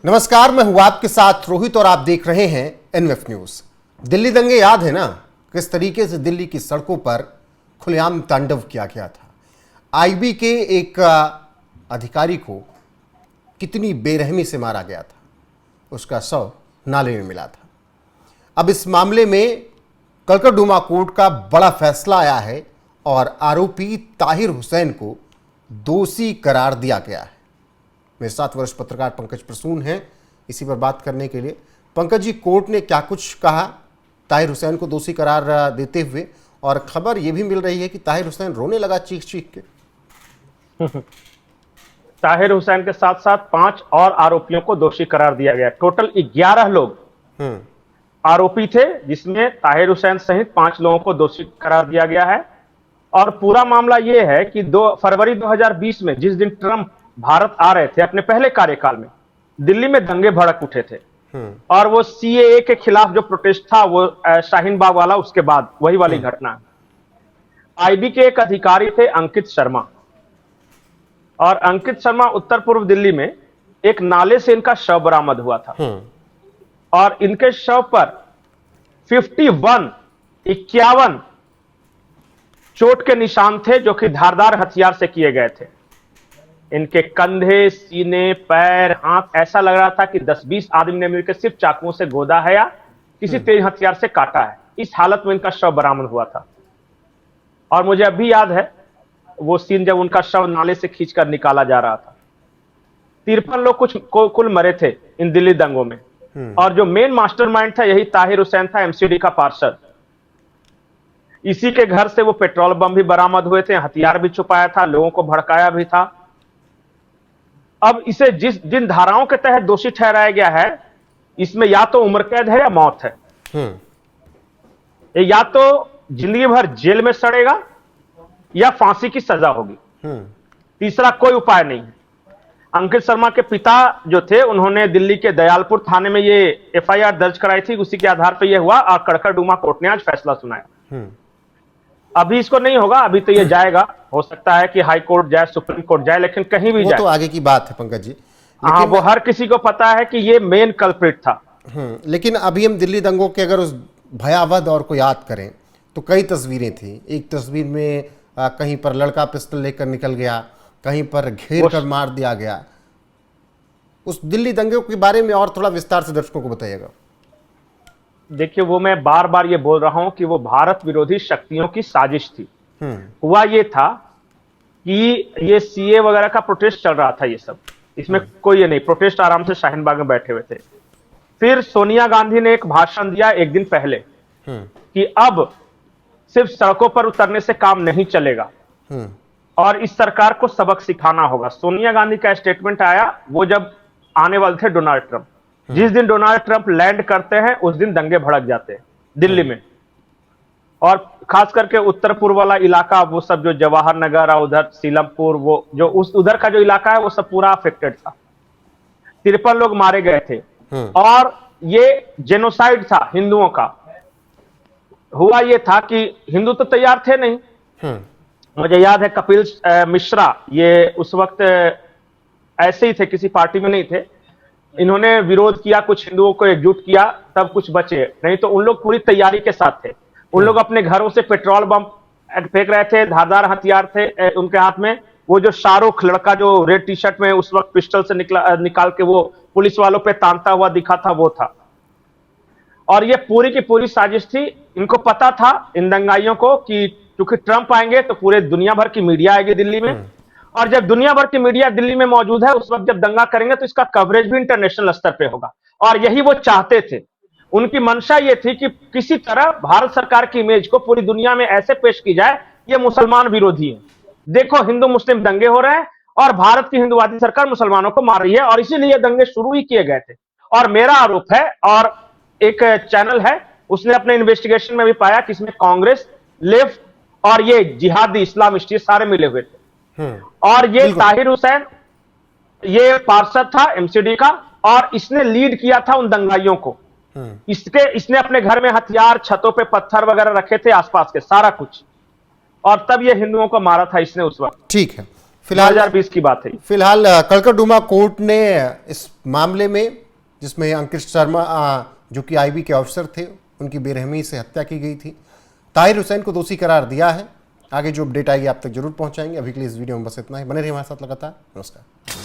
नमस्कार, मैं हूं आपके साथ रोहित और आप देख रहे हैं एनएफ न्यूज। दिल्ली दंगे याद है ना, किस तरीके से दिल्ली की सड़कों पर खुलेआम तांडव किया गया था। आईबी के एक अधिकारी को कितनी बेरहमी से मारा गया था, उसका शव नाले में मिला था। अब इस मामले में कड़कड़डूमा कोर्ट का बड़ा फैसला आया है और आरोपी ताहिर हुसैन को दोषी करार दिया गया है। मेरे साथ वरिष्ठ पत्रकार पंकज प्रसून हैं इसी पर बात करने के लिए। पंकज जी, कोर्ट ने क्या कुछ कहा ताहिर हुसैन को दोषी करार देते हुए, और खबर यह भी मिल रही है कि ताहिर हुसैन रोने लगा चीख चीख के। ताहिर हुसैन के साथ साथ 5 और आरोपियों को दोषी करार दिया गया। टोटल 11 लोग आरोपी थे, जिसमें ताहिर हुसैन सहित 5 लोगों को दोषी करार दिया गया है। और पूरा मामला यह है कि 2 फरवरी 2020 में जिस दिन ट्रंप भारत आ रहे थे अपने पहले कार्यकाल में, दिल्ली में दंगे भड़क उठे थे। और वो सीएए के खिलाफ जो प्रोटेस्ट था वो शाहीन बाग वाला, उसके बाद वही वाली घटना है। आईबी के एक अधिकारी थे अंकित शर्मा, और अंकित शर्मा उत्तर पूर्व दिल्ली में एक नाले से इनका शव बरामद हुआ था। और इनके शव पर 51 चोट के निशान थे, जो कि धारदार हथियार से किए गए थे। इनके कंधे, सीने, पैर, हाथ, ऐसा लग रहा था कि 10-20 आदमी ने मिलकर सिर्फ चाकुओं से गोदा है या किसी तेज हथियार से काटा है। इस हालत में इनका शव बरामद हुआ था। और मुझे अभी याद है वो सीन जब उनका शव नाले से खींचकर निकाला जा रहा था। 53 लोग कुल मरे थे इन दिल्ली दंगों में। और जो मेन मास्टरमाइंड था यही ताहिर हुसैन था, एमसीडी का पार्षद। इसी के घर से वो पेट्रोल बम भी बरामद हुए थे, हथियार भी छुपाया था, लोगों को भड़काया भी था। अब इसे जिन धाराओं के तहत दोषी ठहराया गया है, इसमें या तो उम्र कैद है या मौत है। या तो जिंदगी भर जेल में सड़ेगा या फांसी की सजा होगी। तीसरा कोई उपाय नहीं है। अंकित शर्मा के पिता जो थे, उन्होंने दिल्ली के दयालपुर थाने में ये एफआईआर दर्ज कराई थी। उसी के आधार पर यह हुआ और कड़कड़डूमा कोर्ट ने आज फैसला सुनाया। अभी इसको नहीं होगा, अभी तो ये जाएगा। हो सकता है कि हाई कोर्ट जाए, सुप्रीम कोर्ट जाए, लेकिन कहीं भी जाए तो आगे की बात है पंकज जी। हाँ, वो हर किसी को पता है कि ये मेन कल्प्रिट था। लेकिन अभी हम दिल्ली दंगों के अगर उस भयावह दौर को याद करें तो कई तस्वीरें थी। एक तस्वीर में कहीं पर लड़का पिस्टल लेकर निकल गया, कहीं पर घेर कर मार दिया गया। उस दिल्ली दंगे के बारे में और थोड़ा विस्तार से दर्शकों को बताइएगा। देखिए, वो मैं बार बार ये बोल रहा हूं कि वो भारत विरोधी शक्तियों की साजिश थी। हुआ ये था कि ये सीए वगैरह का प्रोटेस्ट चल रहा था, ये सब, इसमें कोई ये नहीं, प्रोटेस्ट आराम से शाहीन बाग में बैठे हुए थे। फिर सोनिया गांधी ने एक भाषण दिया एक दिन पहले कि अब सिर्फ सड़कों पर उतरने से काम नहीं चलेगा और इस सरकार को सबक सिखाना होगा। सोनिया गांधी का स्टेटमेंट आया वो जब आने वाले थे डोनाल्ड ट्रंप। जिस दिन डोनाल्ड ट्रंप लैंड करते हैं उस दिन दंगे भड़क जाते हैं दिल्ली में, और खास करके उत्तर पूर्व वाला इलाका, वो सब जो जवाहर नगर और उधर सीलमपुर, वो जो उधर का जो इलाका है वो सब पूरा अफेक्टेड था। 53 लोग मारे गए थे और ये जेनोसाइड था हिंदुओं का। हुआ ये था कि हिंदू तो तैयार थे नहीं। मुझे याद है कपिल मिश्रा, ये उस वक्त ऐसे ही थे, किसी पार्टी में नहीं थे। इन्होंने विरोध किया, कुछ हिंदुओं को एकजुट किया, तब कुछ बचे, नहीं तो उन लोग पूरी तैयारी के साथ थे। उन लोग अपने घरों से पेट्रोल बम फेंक रहे थे, धारदार हथियार थे उनके हाथ में। वो जो शाहरुख लड़का जो रेड टी शर्ट में उस वक्त पिस्टल से निकाल के वो पुलिस वालों पे तानता हुआ दिखा था, वो था। और ये पूरी की पूरी साजिश थी। इनको पता था इन दंगाइयों को कि क्योंकि ट्रंप आएंगे तो पूरे दुनिया भर की मीडिया आएगी दिल्ली में, और जब दुनिया भर की मीडिया दिल्ली में मौजूद है उस वक्त जब दंगा करेंगे तो इसका कवरेज भी इंटरनेशनल स्तर पे होगा। और यही वो चाहते थे। उनकी मंशा ये थी कि किसी तरह भारत सरकार की इमेज को पूरी दुनिया में ऐसे पेश की जाए, ये मुसलमान विरोधी है, देखो हिंदू मुस्लिम दंगे हो रहे हैं और भारत की हिंदुवादी सरकार मुसलमानों को मार रही है, और इसीलिए दंगे शुरू ही किए गए थे। और मेरा आरोप है, और एक चैनल है उसने अपने इन्वेस्टिगेशन में भी पाया कि इसमें कांग्रेस, लेफ्ट और ये जिहादी इस्लामिस्ट ये सारे मिले हुए थे। और ये ताहिर हुसैन ये पार्षद था एमसीडी का, और इसने लीड किया था उन दंगाइयों को। इसने अपने घर में हथियार, छतों पे पत्थर वगैरह रखे थे आसपास के, सारा कुछ, और तब ये हिंदुओं को मारा था इसने उस वक्त। ठीक है, फिलहाल 2020 की बात है। फिलहाल कड़कड़डूमा कोर्ट ने इस मामले में, जिसमें अंकित शर्मा जो कि आईबी के ऑफिसर थे, उनकी बेरहमी से हत्या की गई थी, ताहिर हुसैन को दोषी करार दिया है। आगे जो अपडेट आएगी आप तक जरूर पहुंचाएंगे। अभी के लिए इस वीडियो में बस इतना ही। बने रहिए हमारे साथ लगातार। नमस्कार।